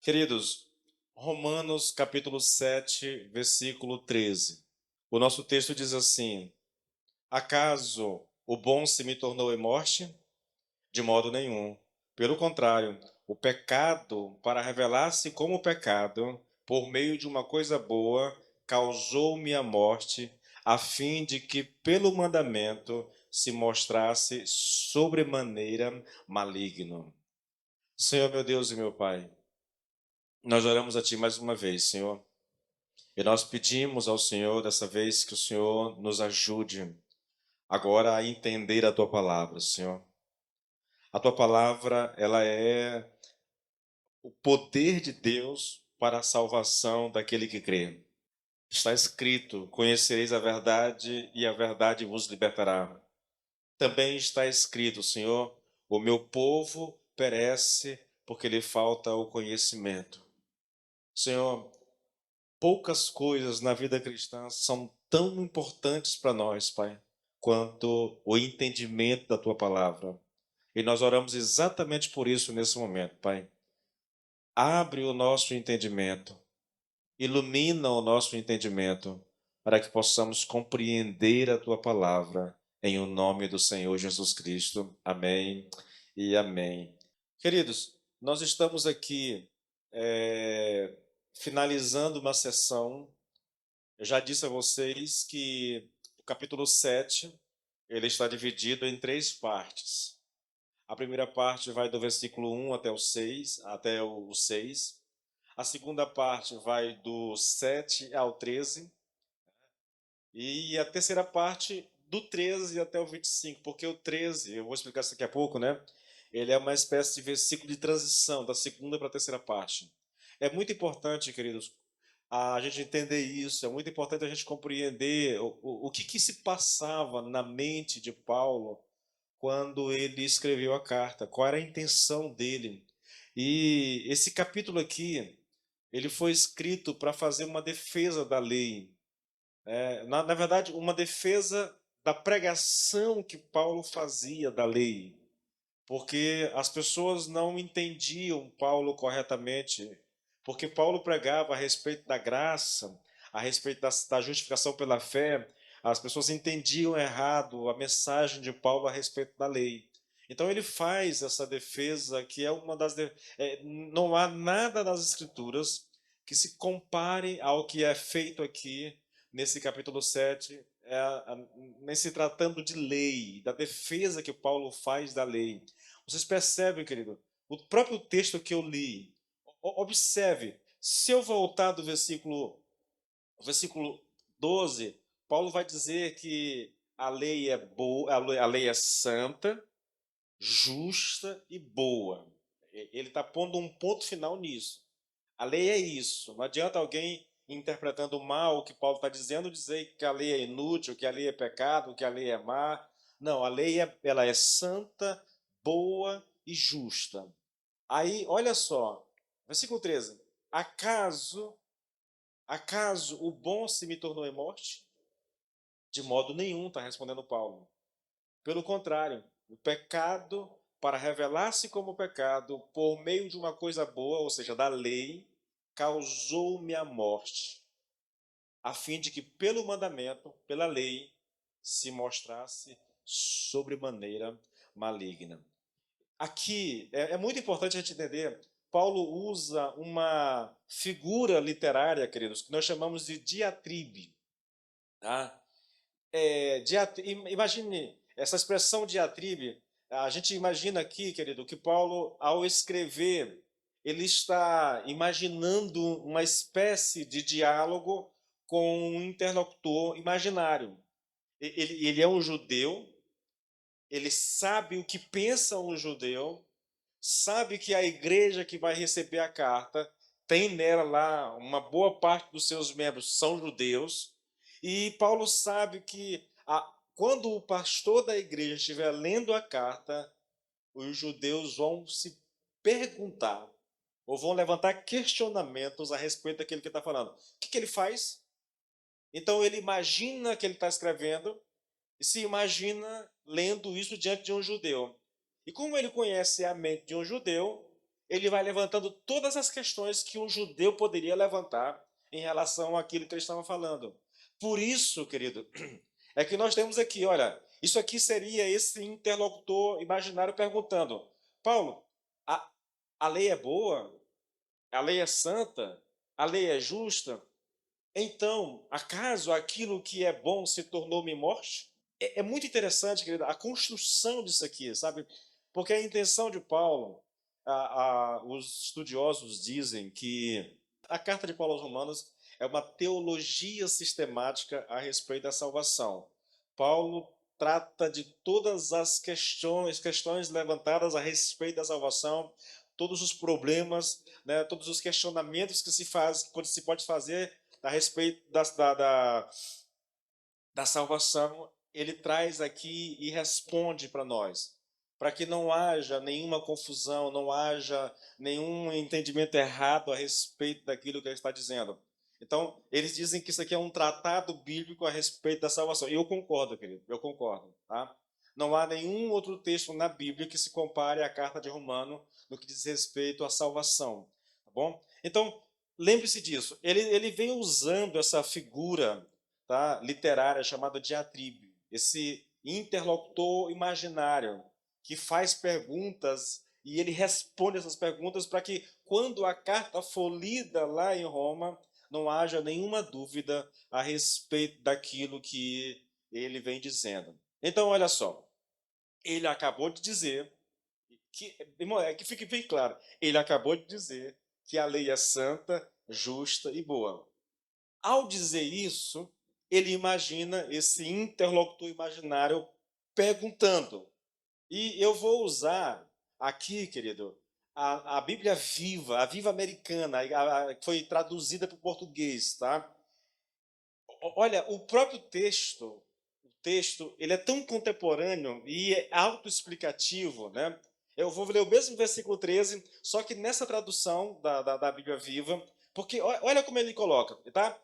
Queridos, Romanos capítulo 7, versículo 13. O nosso texto diz assim: Acaso o bom se me tornou em morte? De modo nenhum. Pelo contrário, o pecado, para revelar-se como pecado, por meio de uma coisa boa, causou-me a morte, a fim de que pelo mandamento se mostrasse sobremaneira maligno. Senhor meu Deus e meu Pai, nós oramos a Ti mais uma vez, Senhor. E nós pedimos ao Senhor dessa vez que o Senhor nos ajude agora a entender a tua palavra, Senhor. A tua palavra, ela é o poder de Deus para a salvação daquele que crê. Está escrito: conhecereis a verdade e a verdade vos libertará. Também está escrito, Senhor, o meu povo perece porque lhe falta o conhecimento. Senhor, poucas coisas na vida cristã são tão importantes para nós, Pai, quanto o entendimento da tua palavra. E nós oramos exatamente por isso nesse momento, Pai. Abre o nosso entendimento, ilumina o nosso entendimento, para que possamos compreender a tua palavra, em o nome do Senhor Jesus Cristo. Amém e amém. Queridos, nós estamos aqui finalizando uma sessão. Eu já disse a vocês que o capítulo 7 ele está dividido em três partes. A primeira parte vai do versículo 1 até o 6, até o 6. A segunda parte vai do 7 ao 13. E a terceira parte do 13 até o 25, porque o 13, eu vou explicar isso daqui a pouco, né? Ele é uma espécie de versículo de transição da segunda para a terceira parte. É muito importante, queridos, a gente entender isso, é muito importante a gente compreender o que se passava na mente de Paulo quando ele escreveu a carta, qual era a intenção dele. E esse capítulo aqui, ele foi escrito para fazer uma defesa da lei, na verdade, uma defesa da pregação que Paulo fazia da lei, porque as pessoas não entendiam Paulo corretamente, porque Paulo pregava a respeito da graça, a respeito da justificação pela fé, as pessoas entendiam errado a mensagem de Paulo a respeito da lei. Então ele faz essa defesa que é uma das. Não há nada nas Escrituras que se compare ao que é feito aqui nesse capítulo 7, nem se tratando de lei, da defesa que Paulo faz da lei. Vocês percebem, querido, o próprio texto que eu li, observe, se eu voltar do versículo 12, Paulo vai dizer que a lei é boa, a lei é santa, justa e boa. Ele está pondo um ponto final nisso. A lei é isso. Não adianta alguém interpretando mal o que Paulo está dizendo, dizer que a lei é inútil, que a lei é pecado, que a lei é má. Não, a lei ela é santa, boa e justa. Aí, olha só, versículo 13. Acaso o bom se me tornou em morte? De modo nenhum, está respondendo Paulo. Pelo contrário, o pecado, para revelar-se como pecado, por meio de uma coisa boa, ou seja, da lei, causou-me a morte, a fim de que pelo mandamento, pela lei, se mostrasse sobremaneira maligna. Aqui é muito importante a gente entender, Paulo usa uma figura literária, queridos, que nós chamamos de diatribe. Tá? Imagine essa expressão diatribe. A gente imagina aqui, querido, que Paulo, ao escrever, ele está imaginando uma espécie de diálogo com um interlocutor imaginário. Ele é um judeu, ele sabe o que pensa um judeu, sabe que a igreja que vai receber a carta tem nela lá uma boa parte dos seus membros são judeus, e Paulo sabe que quando o pastor da igreja estiver lendo a carta, os judeus vão se perguntar ou vão levantar questionamentos a respeito daquilo que ele está falando. O que ele faz? Então ele imagina que ele está escrevendo e se imagina lendo isso diante de um judeu. E como ele conhece a mente de um judeu, ele vai levantando todas as questões que um judeu poderia levantar em relação àquilo que ele estava falando. Por isso, querido, é que nós temos aqui, olha, isso aqui seria esse interlocutor imaginário perguntando: Paulo, a, a lei é boa? A lei é santa? A lei é justa? Então, acaso aquilo que é bom se tornou-me morte? É muito interessante, querida, a construção disso aqui, sabe? Porque a intenção de Paulo, os estudiosos dizem que a carta de Paulo aos Romanos é uma teologia sistemática a respeito da salvação. Paulo trata de todas as questões levantadas a respeito da salvação, todos os problemas, né, todos os questionamentos que se pode fazer a respeito da salvação, ele traz aqui e responde para nós, para que não haja nenhuma confusão, não haja nenhum entendimento errado a respeito daquilo que ele está dizendo. Então, eles dizem que isso aqui é um tratado bíblico a respeito da salvação. E eu concordo, querido, eu concordo. Tá? Não há nenhum outro texto na Bíblia que se compare à carta de Romano no que diz respeito à salvação. Tá bom? Então, lembre-se disso. Ele vem usando essa figura, tá, literária chamada diatribe, esse interlocutor imaginário que faz perguntas e ele responde essas perguntas para que, quando a carta for lida lá em Roma, não haja nenhuma dúvida a respeito daquilo que ele vem dizendo. Então, olha só, ele acabou de dizer que, irmão, é que fique bem claro, ele acabou de dizer que a lei é santa, justa e boa. Ao dizer isso, ele imagina esse interlocutor imaginário perguntando. E eu vou usar aqui, querido, a Bíblia Viva, a Viva Americana, que foi traduzida para o português, tá? Olha, o próprio texto, ele é tão contemporâneo e é autoexplicativo, né? Eu vou ler o mesmo versículo 13, só que nessa tradução da Bíblia Viva, porque olha como ele coloca, tá?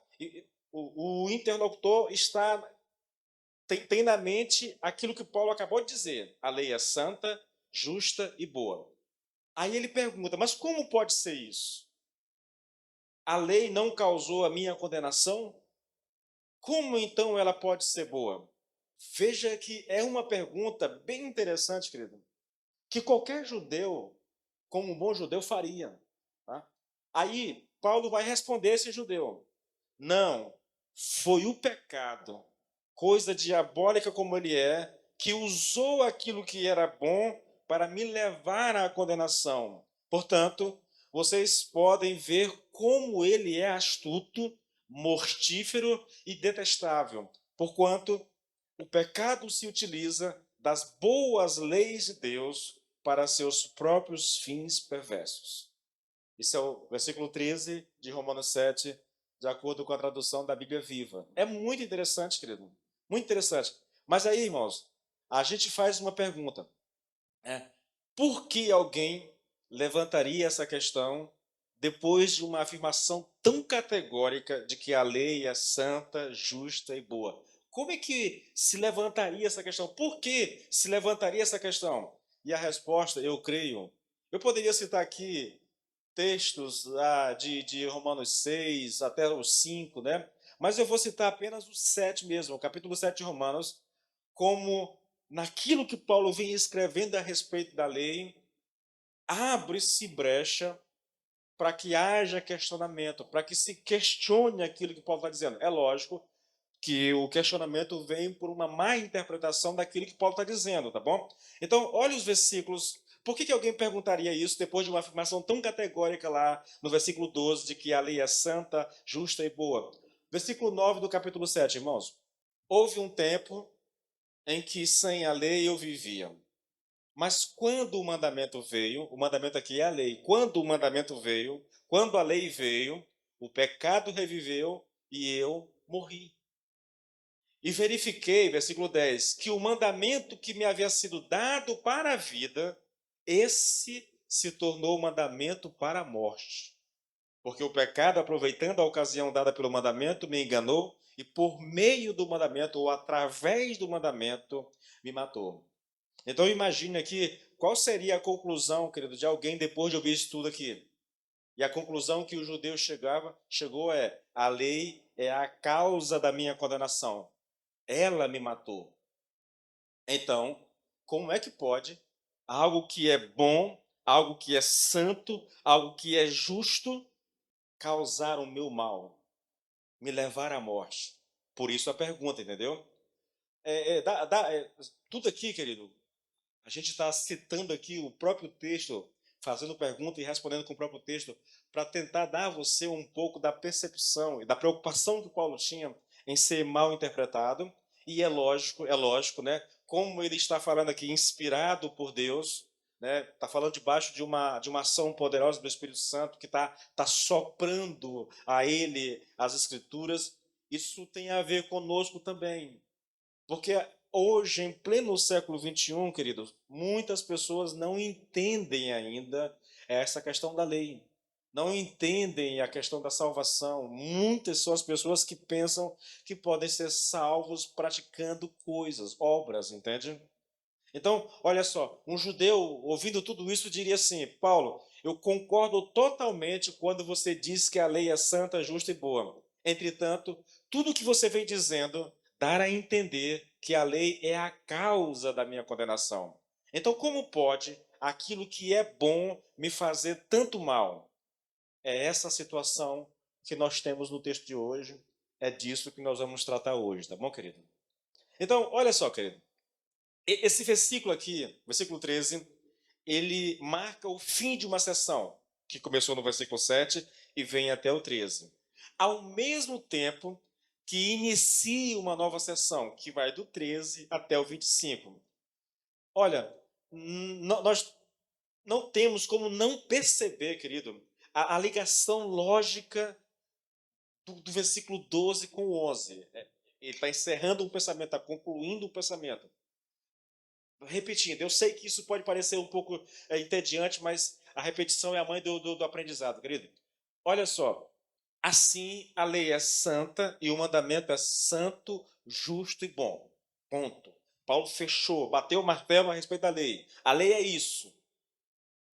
O interlocutor tem na mente aquilo que Paulo acabou de dizer: a lei é santa, justa e boa. Aí ele pergunta: mas como pode ser isso? A lei não causou a minha condenação? Como então ela pode ser boa? Veja que é uma pergunta bem interessante, querido, que qualquer judeu, como um bom judeu, faria. Tá? Aí Paulo vai responder esse judeu: não, foi o pecado, coisa diabólica como ele é, que usou aquilo que era bom para me levar à condenação. Portanto, vocês podem ver como ele é astuto, mortífero e detestável, porquanto o pecado se utiliza das boas leis de Deus para seus próprios fins perversos. Isso é o versículo 13 de Romanos 7, de acordo com a tradução da Bíblia Viva. É muito interessante, querido. Muito interessante. Mas aí, irmãos, a gente faz uma pergunta. Por que alguém levantaria essa questão depois de uma afirmação tão categórica de que a lei é santa, justa e boa? Como é que se levantaria essa questão? Por que se levantaria essa questão? E a resposta, eu creio, eu poderia citar aqui textos de Romanos 6 até o 5, né? Mas eu vou citar apenas o 7 mesmo, o capítulo 7 de Romanos, como naquilo que Paulo vem escrevendo a respeito da lei, abre-se brecha para que haja questionamento, para que se questione aquilo que Paulo está dizendo. É lógico que o questionamento vem por uma má interpretação daquilo que Paulo está dizendo, tá bom? Então, olha os versículos. Por que alguém perguntaria isso depois de uma afirmação tão categórica lá no versículo 12 de que a lei é santa, justa e boa? Versículo 9 do capítulo 7, irmãos. Houve um tempo em que sem a lei eu vivia. Mas quando o mandamento veio, o mandamento aqui é a lei. Quando o mandamento veio, quando a lei veio, o pecado reviveu e eu morri. E verifiquei, versículo 10, que o mandamento que me havia sido dado para a vida, esse se tornou mandamento para a morte. Porque o pecado, aproveitando a ocasião dada pelo mandamento, me enganou e por meio do mandamento, ou através do mandamento, me matou. Então imagine aqui qual seria a conclusão, querido, de alguém depois de ouvir isso tudo aqui? E a conclusão que o judeu chegou é: a lei é a causa da minha condenação. Ela me matou. Então, como é que pode algo que é bom, algo que é santo, algo que é justo, causar o meu mal, me levar à morte? Por isso a pergunta, entendeu? Tudo aqui, querido, a gente está citando aqui o próprio texto, fazendo pergunta e respondendo com o próprio texto, para tentar dar a você um pouco da percepção e da preocupação que Paulo tinha em ser mal interpretado. E é lógico, né? Como ele está falando aqui, inspirado por Deus, né? Está falando debaixo de uma ação poderosa do Espírito Santo que tá soprando a ele as Escrituras. Isso tem a ver conosco também. Porque hoje, em pleno século XXI, queridos, muitas pessoas não entendem ainda essa questão da lei. Não entendem a questão da salvação. Muitas são as pessoas que pensam que podem ser salvos praticando coisas, obras, entende? Então, olha só, um judeu ouvindo tudo isso diria assim: Paulo, eu concordo totalmente quando você diz que a lei é santa, justa e boa. Entretanto, tudo que você vem dizendo dá a entender que a lei é a causa da minha condenação. Então, como pode aquilo que é bom me fazer tanto mal? É essa situação que nós temos no texto de hoje, é disso que nós vamos tratar hoje, tá bom, querido? Então, olha só, querido. Esse versículo aqui, versículo 13, ele marca o fim de uma sessão, que começou no versículo 7 e vem até o 13. Ao mesmo tempo que inicia uma nova sessão, que vai do 13 até o 25. Olha, nós não temos como não perceber, querido, a ligação lógica do versículo 12 com o 11. Ele está encerrando um pensamento, está concluindo um pensamento. Repetindo, eu sei que isso pode parecer um pouco entediante, mas a repetição é a mãe do aprendizado, querido. Olha só, assim a lei é santa e o mandamento é santo, justo e bom. Ponto. Paulo fechou, bateu o martelo a respeito da lei. A lei é isso.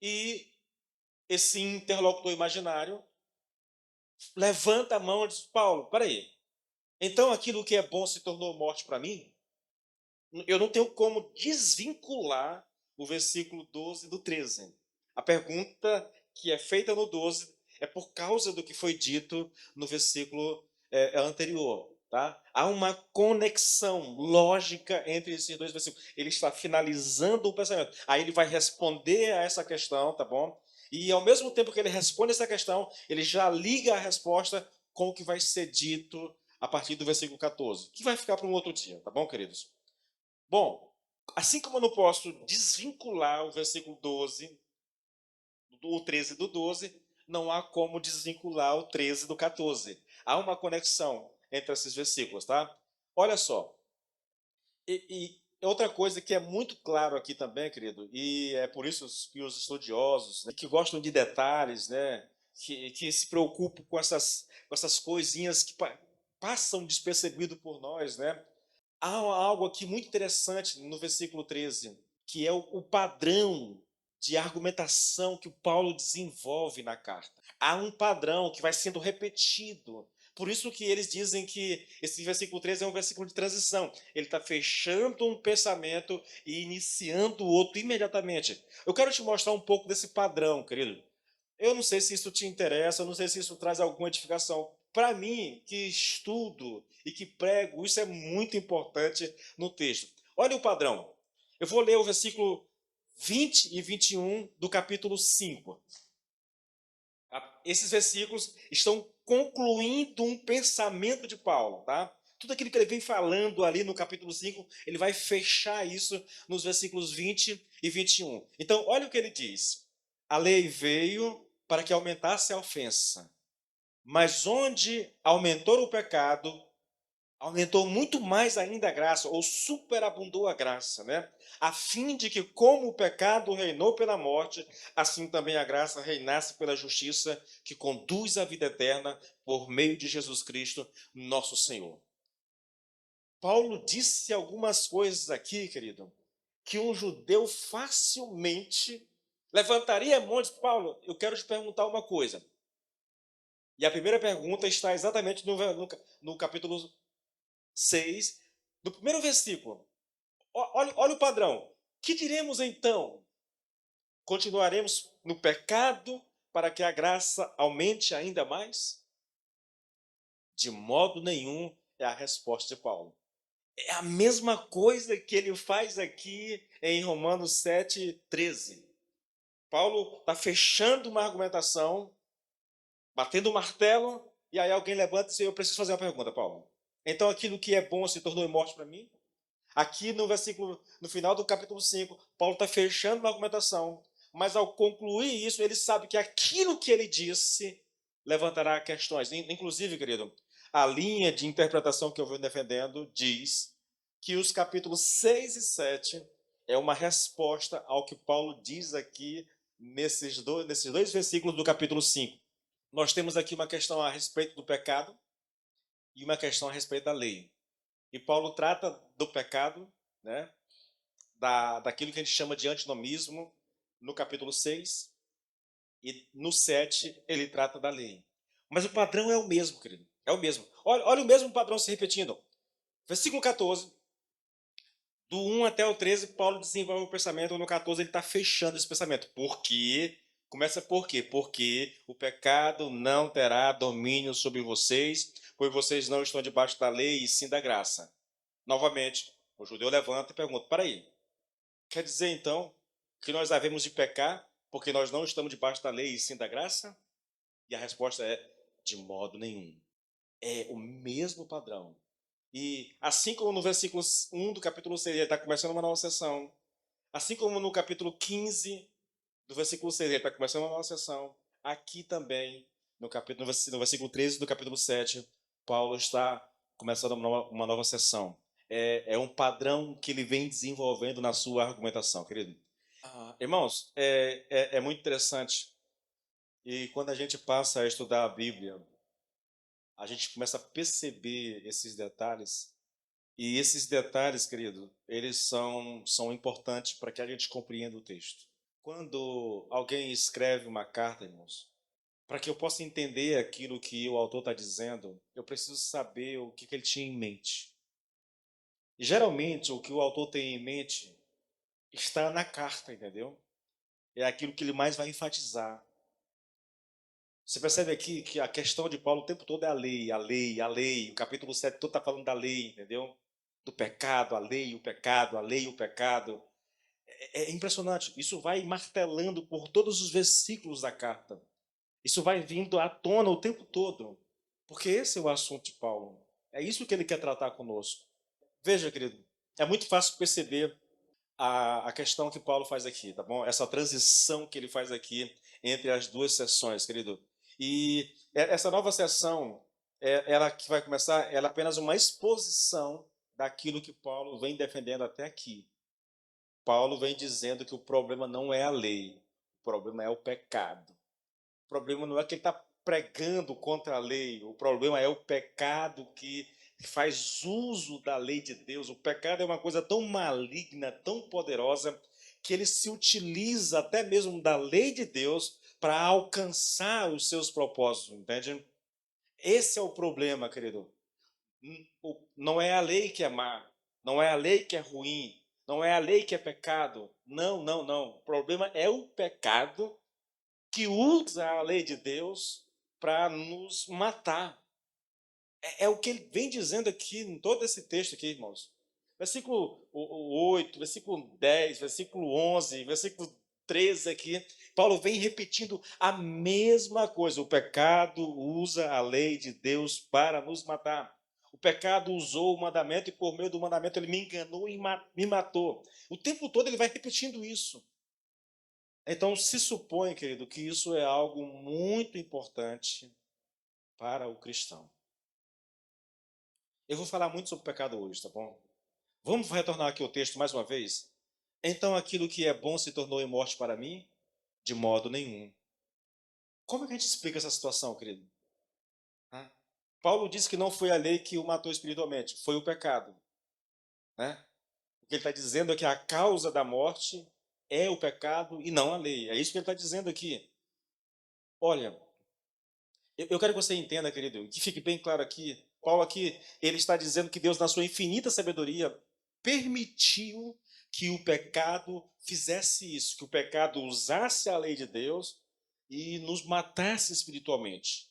E esse interlocutor imaginário levanta a mão e diz: Paulo, peraí, então aquilo que é bom se tornou morte para mim? Eu não tenho como desvincular o versículo 12 do 13. A pergunta que é feita no 12 é por causa do que foi dito no versículo anterior. Tá? Há uma conexão lógica entre esses dois versículos. Ele está finalizando o pensamento. Aí ele vai responder a essa questão, tá bom? E ao mesmo tempo que ele responde essa questão, ele já liga a resposta com o que vai ser dito a partir do versículo 14, que vai ficar para um outro dia, tá bom, queridos? Bom, assim como eu não posso desvincular o versículo 12, o 13 do 12, não há como desvincular o 13 do 14. Há uma conexão entre esses versículos, tá? Olha só. Outra coisa que é muito claro aqui também, querido, e é por isso que os estudiosos, né, que gostam de detalhes, né, que se preocupam com essas coisinhas que passam despercebido por nós, né? Há algo aqui muito interessante no versículo 13, que é o padrão de argumentação que o Paulo desenvolve na carta. Há um padrão que vai sendo repetido. Por isso que eles dizem que esse versículo 13 é um versículo de transição. Ele está fechando um pensamento e iniciando o outro imediatamente. Eu quero te mostrar um pouco desse padrão, querido. Eu não sei se isso te interessa, eu não sei se isso traz alguma edificação. Para mim, que estudo e que prego, isso é muito importante no texto. Olha o padrão. Eu vou ler o versículo 20 e 21 do capítulo 5. Esses versículos estão concluindo um pensamento de Paulo, tá? Tudo aquilo que ele vem falando ali no capítulo 5, ele vai fechar isso nos versículos 20 e 21. Então, olha o que ele diz. A lei veio para que aumentasse a ofensa, mas onde aumentou o pecado, aumentou muito mais ainda a graça, ou superabundou a graça, né? A fim de que, como o pecado reinou pela morte, assim também a graça reinasse pela justiça, que conduz à vida eterna por meio de Jesus Cristo, nosso Senhor. Paulo disse algumas coisas aqui, querido, que um judeu facilmente levantaria a mão e diz, Paulo, eu quero te perguntar uma coisa. E a primeira pergunta está exatamente no capítulo 6, no primeiro versículo. Olha o padrão. Que diremos então? Continuaremos no pecado para que a graça aumente ainda mais? De modo nenhum é a resposta de Paulo. É a mesma coisa que ele faz aqui em Romanos 7:13. Paulo está fechando uma argumentação, batendo o martelo, e aí alguém levanta e diz, eu preciso fazer uma pergunta, Paulo. Então aquilo que é bom se tornou morte para mim? Aqui no versículo, no final do capítulo 5, Paulo está fechando uma argumentação, mas ao concluir isso, ele sabe que aquilo que ele disse levantará questões. Inclusive, querido, a linha de interpretação que eu venho defendendo diz que os capítulos 6 e 7 é uma resposta ao que Paulo diz aqui nesses dois versículos do capítulo 5. Nós temos aqui uma questão a respeito do pecado e uma questão a respeito da lei. E Paulo trata do pecado, né, daquilo que a gente chama de antinomismo, no capítulo 6, e no 7 ele trata da lei. Mas o padrão é o mesmo, querido. É o mesmo. Olha o mesmo padrão se repetindo. Versículo 14, do 1 até o 13, Paulo desenvolve o pensamento. No 14 ele está fechando esse pensamento. Por quê? Começa por quê? Porque o pecado não terá domínio sobre vocês, pois vocês não estão debaixo da lei e sim da graça. Novamente, o judeu levanta e pergunta, peraí, quer dizer então que nós havemos de pecar porque nós não estamos debaixo da lei e sim da graça? E a resposta é, de modo nenhum. É o mesmo padrão. E assim como no versículo 1 do capítulo 6, ele está começando uma nova sessão, assim como no capítulo 15 do versículo 6, ele está começando uma nova sessão, aqui também, no versículo 13 do capítulo 7, Paulo está começando uma nova sessão. É um padrão que ele vem desenvolvendo na sua argumentação, querido. Irmãos, é muito interessante. E quando a gente passa a estudar a Bíblia, a gente começa a perceber esses detalhes. E esses detalhes, querido, eles são importantes para que a gente compreenda o texto. Quando alguém escreve uma carta, irmãos, para que eu possa entender aquilo que o autor está dizendo, eu preciso saber o que ele tinha em mente. E geralmente o que o autor tem em mente está na carta, entendeu? É aquilo que ele mais vai enfatizar. Você percebe aqui que a questão de Paulo o tempo todo é a lei, a lei, a lei. O capítulo 7 todo está falando da lei, entendeu? Do pecado, a lei, o pecado, a lei, o pecado. É impressionante. Isso vai martelando por todos os versículos da carta. Isso vai vindo à tona o tempo todo. Porque esse é o assunto de Paulo. É isso que ele quer tratar conosco. Veja, querido, é muito fácil perceber a questão que Paulo faz aqui, tá bom? Essa transição que ele faz aqui entre as duas sessões, querido. E essa nova sessão, ela que vai começar, ela é apenas uma exposição daquilo que Paulo vem defendendo até aqui. Paulo vem dizendo que o problema não é a lei, o problema é o pecado. O problema não é que ele está pregando contra a lei, o problema é o pecado que faz uso da lei de Deus. O pecado é uma coisa tão maligna, tão poderosa, que ele se utiliza até mesmo da lei de Deus para alcançar os seus propósitos, entende? Esse é o problema, querido. Não é a lei que é má, não é a lei que é ruim, não é a lei que é pecado. Não, não, não. O problema é o pecado que usa a lei de Deus para nos matar. É o que ele vem dizendo aqui em todo esse texto aqui, irmãos. Versículo 8, versículo 10, versículo 11, versículo 13 aqui, Paulo vem repetindo a mesma coisa. O pecado usa a lei de Deus para nos matar. O pecado usou o mandamento e por meio do mandamento ele me enganou e me matou. O tempo todo ele vai repetindo isso. Então se supõe, querido, que isso é algo muito importante para o cristão. Eu vou falar muito sobre pecado hoje, tá bom? Vamos retornar aqui ao texto mais uma vez? Então aquilo que é bom se tornou em morte para mim? De modo nenhum. Como é que a gente explica essa situação, querido? Paulo disse que não foi a lei que o matou espiritualmente, foi o pecado, né? O que ele está dizendo é que a causa da morte é o pecado e não a lei. É isso que ele está dizendo aqui. Olha, eu quero que você entenda, querido, que fique bem claro aqui. Paulo aqui, ele está dizendo que Deus, na sua infinita sabedoria, permitiu que o pecado fizesse isso, que o pecado usasse a lei de Deus e nos matasse espiritualmente.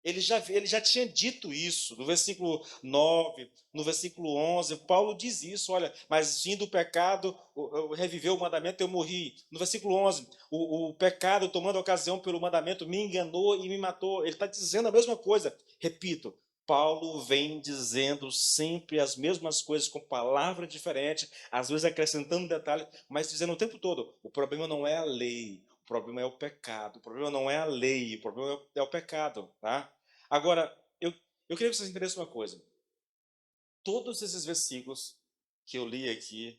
Ele já tinha dito isso, no versículo 9, no versículo 11, Paulo diz isso, olha, mas vindo o pecado, reviveu o mandamento, eu morri. No versículo 11, o pecado, tomando ocasião pelo mandamento, me enganou e me matou. Ele está dizendo a mesma coisa. Repito, Paulo vem dizendo sempre as mesmas coisas, com palavras diferentes, às vezes acrescentando detalhes, mas dizendo o tempo todo, o problema não é a lei, o problema é o pecado. O problema não é a lei, o problema é o pecado, tá? Agora, eu queria que vocês entendessem uma coisa. Todos esses versículos que eu li aqui,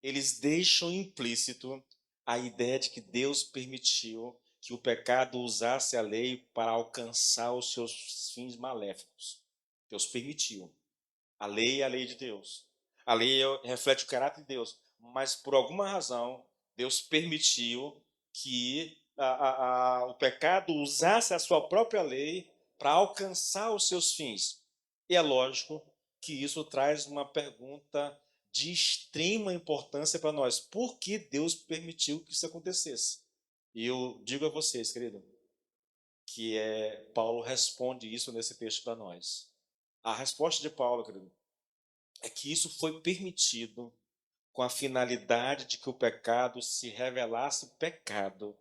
eles deixam implícito a ideia de que Deus permitiu que o pecado usasse a lei para alcançar os seus fins maléficos. Deus permitiu. A lei é a lei de Deus. A lei reflete o caráter de Deus. Mas, por alguma razão, Deus permitiu que o pecado usasse a sua própria lei para alcançar os seus fins. E é lógico que isso traz uma pergunta de extrema importância para nós. Por que Deus permitiu que isso acontecesse? E eu digo a vocês, querido, que Paulo responde isso nesse texto para nós. A resposta de Paulo, querido, é que isso foi permitido com a finalidade de que o pecado se revelasse pecado,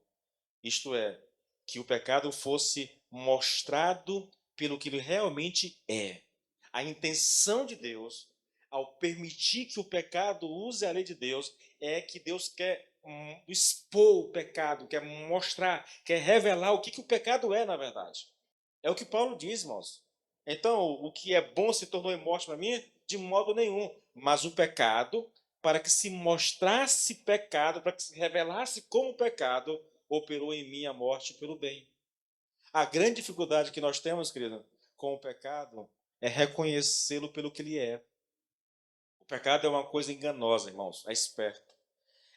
isto é, que o pecado fosse mostrado pelo que ele realmente é. A intenção de Deus, ao permitir que o pecado use a lei de Deus, é que Deus quer expor o pecado, quer mostrar, quer revelar o que o pecado é, na verdade. É o que Paulo diz, irmãos. Então, o que é bom se tornou morte para mim? De modo nenhum. Mas o pecado, para que se mostrasse pecado, para que se revelasse como pecado, operou em mim a morte pelo bem. A grande dificuldade que nós temos, querido, com o pecado é reconhecê-lo pelo que ele é. O pecado é uma coisa enganosa, irmãos, é esperto.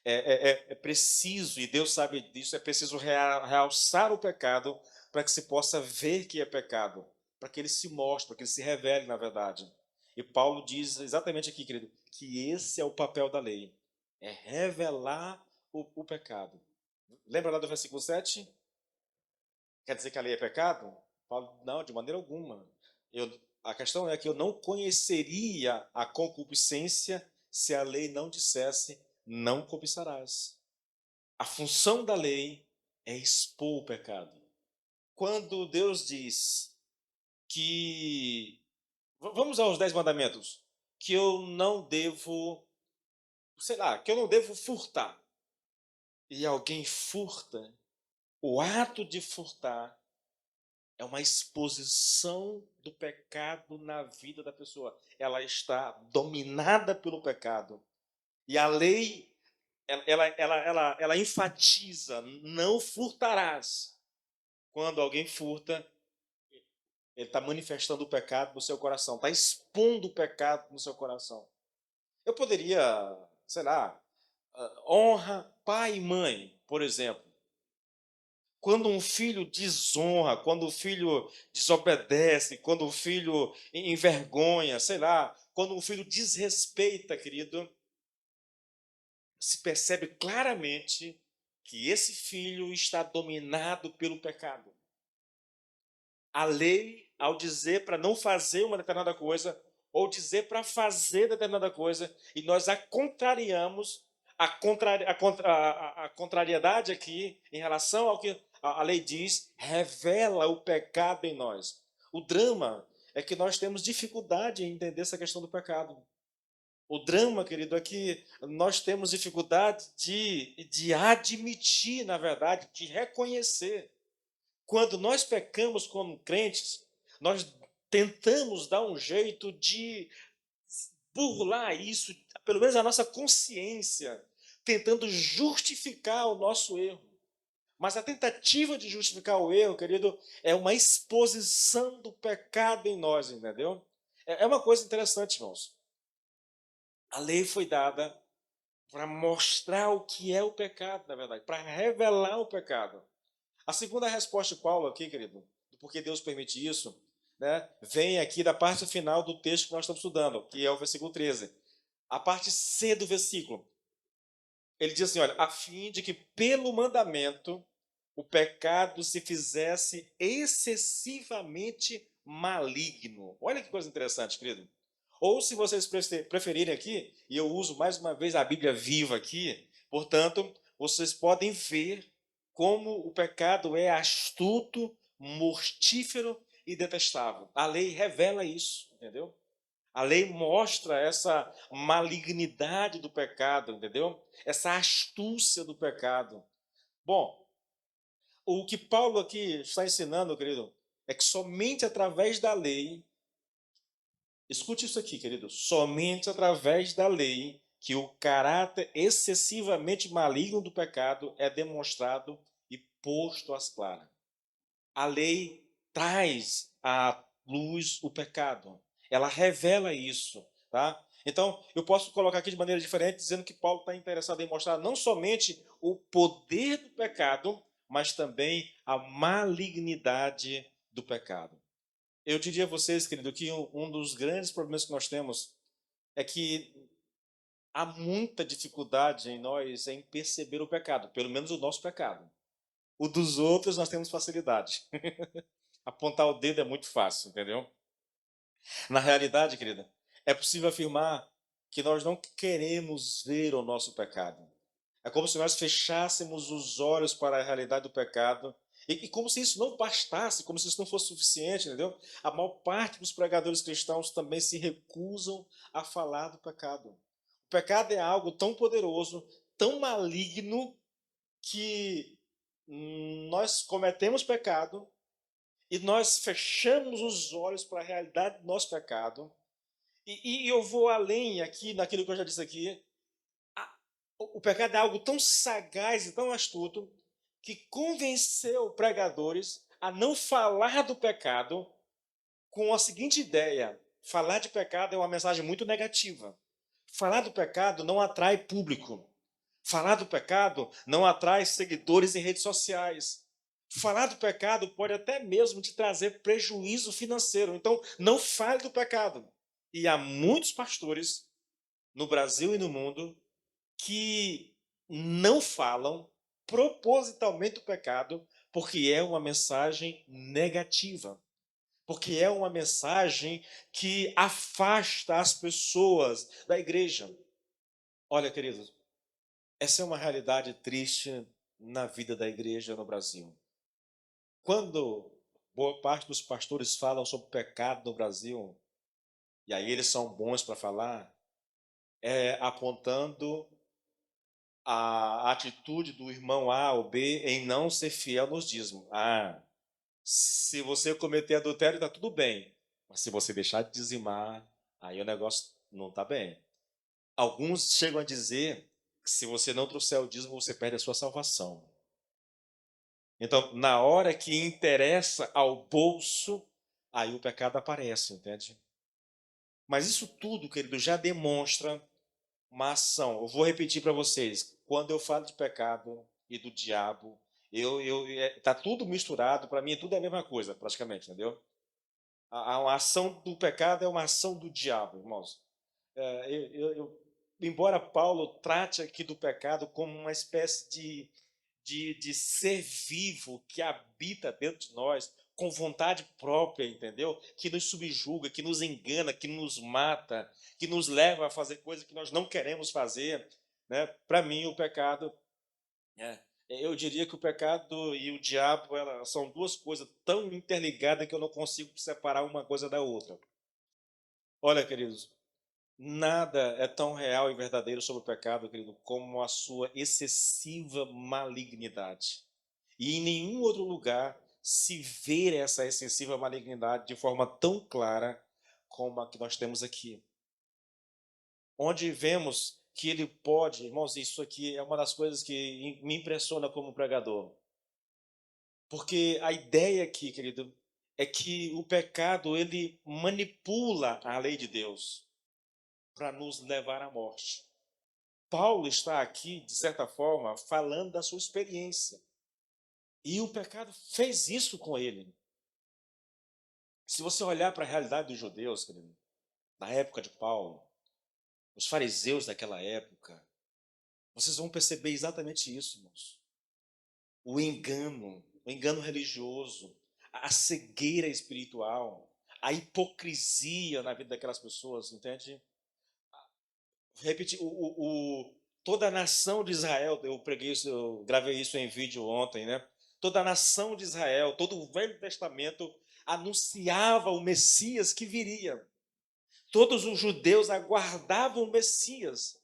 É preciso, e Deus sabe disso, é preciso realçar o pecado para que se possa ver que é pecado, para que ele se mostre, para que ele se revele na verdade. E Paulo diz exatamente aqui, querido, que esse é o papel da lei, é revelar o pecado. Lembra lá do versículo 7? Quer dizer que a lei é pecado? Paulo, não, de maneira alguma. A questão é que eu não conheceria a concupiscência se a lei não dissesse não cobiçarás. A função da lei é expor o pecado. Quando Deus diz que, vamos aos 10 mandamentos, que eu não devo, sei lá, que eu não devo furtar, e alguém furta, o ato de furtar é uma exposição do pecado na vida da pessoa. Ela está dominada pelo pecado. E a lei, ela enfatiza, não furtarás. Quando alguém furta, ele está manifestando o pecado no seu coração, está expondo o pecado no seu coração. Eu poderia, sei lá, honra pai e mãe, por exemplo. Quando um filho desonra, quando o filho desobedece, quando o filho envergonha, sei lá, quando um filho desrespeita, querido, se percebe claramente que esse filho está dominado pelo pecado. A lei, ao dizer para não fazer uma determinada coisa, ou dizer para fazer determinada coisa, e nós a contrariamos, a contrariedade aqui, em relação ao que a lei diz, revela o pecado em nós. O drama é que nós temos dificuldade em entender essa questão do pecado. O drama, querido, é que nós temos dificuldade de admitir, na verdade, de reconhecer. Quando nós pecamos como crentes, nós tentamos dar um jeito de burlar isso, pelo menos a nossa consciência, tentando justificar o nosso erro. Mas a tentativa de justificar o erro, querido, é uma exposição do pecado em nós, entendeu? É uma coisa interessante, irmãos. A lei foi dada para mostrar o que é o pecado, na verdade, para revelar o pecado. A segunda resposta de Paulo aqui, querido, do porquê Deus permite isso, né, vem aqui da parte final do texto que nós estamos estudando, que é o versículo 13. A parte C do versículo. Ele diz assim, olha, a fim de que pelo mandamento o pecado se fizesse excessivamente maligno. Olha que coisa interessante, querido. Ou se vocês preferirem aqui, e eu uso mais uma vez a Bíblia viva aqui, portanto, vocês podem ver como o pecado é astuto, mortífero e detestável. A lei revela isso, entendeu? A lei mostra essa malignidade do pecado, entendeu? Essa astúcia do pecado. Bom, o que Paulo aqui está ensinando, querido, é que somente através da lei, escute isso aqui, querido, somente através da lei que o caráter excessivamente maligno do pecado é demonstrado e posto às claras. A lei traz à luz o pecado. Ela revela isso, tá? Então, eu posso colocar aqui de maneira diferente, dizendo que Paulo está interessado em mostrar não somente o poder do pecado, mas também a malignidade do pecado. Eu diria a vocês, querido, que um dos grandes problemas que nós temos é que há muita dificuldade em nós em perceber o pecado, pelo menos o nosso pecado. O dos outros nós temos facilidade. Apontar o dedo é muito fácil, entendeu? Na realidade, querida, é possível afirmar que nós não queremos ver o nosso pecado. É como se nós fechássemos os olhos para a realidade do pecado e como se isso não bastasse, como se isso não fosse suficiente, entendeu? A maior parte dos pregadores cristãos também se recusam a falar do pecado. O pecado é algo tão poderoso, tão maligno, que nós cometemos pecado e nós fechamos os olhos para a realidade do nosso pecado. E eu vou além aqui, naquilo que eu já disse aqui. O pecado é algo tão sagaz e tão astuto que convenceu pregadores a não falar do pecado com a seguinte ideia: falar de pecado é uma mensagem muito negativa. Falar do pecado não atrai público. Falar do pecado não atrai seguidores em redes sociais. Falar do pecado pode até mesmo te trazer prejuízo financeiro. Então, não fale do pecado. E há muitos pastores no Brasil e no mundo que não falam propositalmente do pecado porque é uma mensagem negativa. Porque é uma mensagem que afasta as pessoas da igreja. Olha, queridos, essa é uma realidade triste na vida da igreja no Brasil. Quando boa parte dos pastores falam sobre pecado no Brasil, e aí eles são bons para falar, é apontando a atitude do irmão A ou B em não ser fiel nos dízimos. Ah, se você cometer adultério, está tudo bem. Mas se você deixar de dizimar, aí o negócio não está bem. Alguns chegam a dizer que se você não trouxer o dízimo, você perde a sua salvação. Então, na hora que interessa ao bolso, aí o pecado aparece, entende? Mas isso tudo, querido, já demonstra uma ação. Eu vou repetir para vocês. Quando eu falo de pecado e do diabo, tá tudo misturado. Para mim, tudo é a mesma coisa, praticamente, entendeu? A ação do pecado é uma ação do diabo, irmãos. Embora Paulo trate aqui do pecado como uma espécie de ser vivo que habita dentro de nós, com vontade própria, entendeu? Que nos subjuga, que nos engana, que nos mata, que nos leva a fazer coisas que nós não queremos fazer. Né? Para mim, o pecado, é, eu diria que o pecado e o diabo são duas coisas tão interligadas que eu não consigo separar uma coisa da outra. Olha, queridos, nada é tão real e verdadeiro sobre o pecado, querido, como a sua excessiva malignidade. E em nenhum outro lugar se vê essa excessiva malignidade de forma tão clara como a que nós temos aqui. Onde vemos que ele pode, irmãos, isso aqui é uma das coisas que me impressiona como pregador. Porque a ideia aqui, querido, é que o pecado ele manipula a lei de Deus. para nos levar à morte. Paulo está aqui, de certa forma, falando da sua experiência. E o pecado fez isso com ele. Se você olhar para a realidade dos judeus, querido, na época de Paulo, os fariseus daquela época, vocês vão perceber exatamente isso, irmãos. O engano religioso, a cegueira espiritual, a hipocrisia na vida daquelas pessoas, entende? Repetir, toda a nação de Israel, eu preguei isso, eu gravei isso em vídeo ontem, né? Toda a nação de Israel, todo o Velho Testamento anunciava o Messias que viria. Todos os judeus aguardavam o Messias.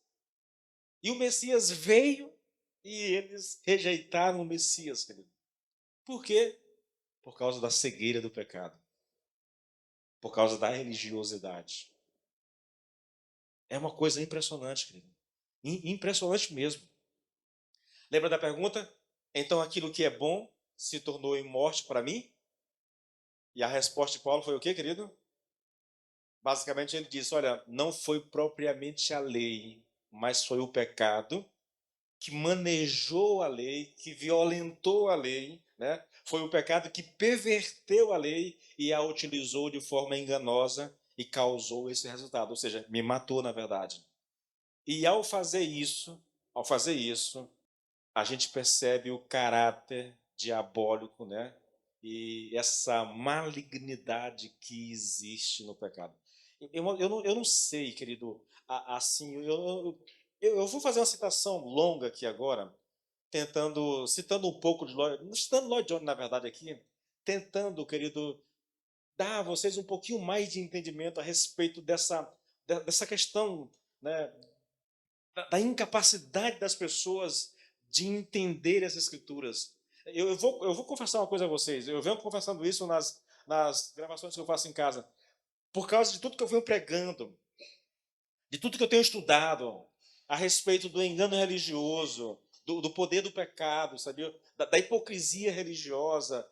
E o Messias veio e eles rejeitaram o Messias, querido. Por quê? Por causa da cegueira do pecado. Por causa da religiosidade. É uma coisa impressionante, querido. Impressionante mesmo. Lembra da pergunta? Então aquilo que é bom se tornou em morte para mim? E a resposta de Paulo foi o quê, querido? Basicamente ele disse, olha, não foi propriamente a lei, mas foi o pecado que manejou a lei, que violentou a lei, né? Foi o pecado que perverteu a lei e a utilizou de forma enganosa e causou esse resultado, ou seja, me matou na verdade. E ao fazer isso, a gente percebe o caráter diabólico, né? E essa malignidade que existe no pecado. Eu não sei, querido, assim, eu vou fazer uma citação longa aqui agora, citando um pouco de Lloyd, não citando Lloyd Jones, na verdade, aqui, tentando, querido, dar a vocês um pouquinho mais de entendimento a respeito dessa questão, né, da incapacidade das pessoas de entender as Escrituras. Eu vou confessar uma coisa a vocês, eu venho confessando isso nas gravações que eu faço em casa, por causa de tudo que eu venho pregando, de tudo que eu tenho estudado a respeito do engano religioso, do poder do pecado, sabia? Da hipocrisia religiosa.